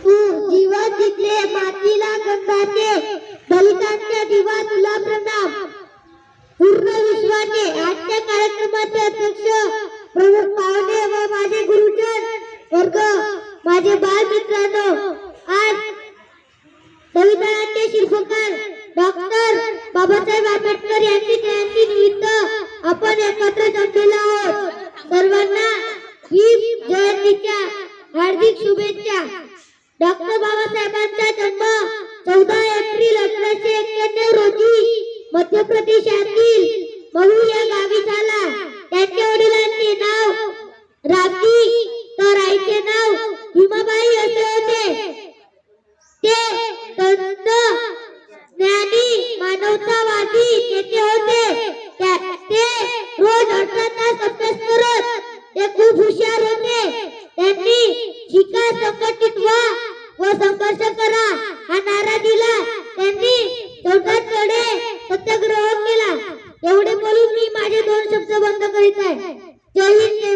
तू जीवन जिंकले मातीला गंधाचे दलितांच्या दिवा तुला प्रणाम। पूर्ण विश्वाचे आजच्या कार्यक्रमाचे अध्यक्ष प्रमुख पाहुणे व माझे गुरुजन वर्ग, माझे बाल मित्रांनो, आज संविधानाचे शिल्पकार डॉक्टर बाबासाहेब आंबेडकर यांची जयंती निमित्त आपण एकत्र जमलेलो आहोत। सर्वांना ही जयंतीच्या हार्दिक शुभेच्छा। डॉक्टर बाबासाहेबांचा जन्म 14 एप्रिल 1891 रोजी मध्य प्रदेशातील महू या गावी झाला। त्यांच्या वडिलांचे नाव रामजी तर आईचे नाव भीमाबाई असे होते। ते संत ज्ञानी मानवतावादी नेते होते। ते रोज 18 तास अभ्यास करत ते खूप हुशार होते। त्यांनी शिका, संघटित व्हा व संघर्ष करा हा नारा दिला। त्यांनी 14 कडे सत्याग्रह केला। एवढे बोलून मी माझे 2 शब्द बंद करीत आहे। जय हिंद।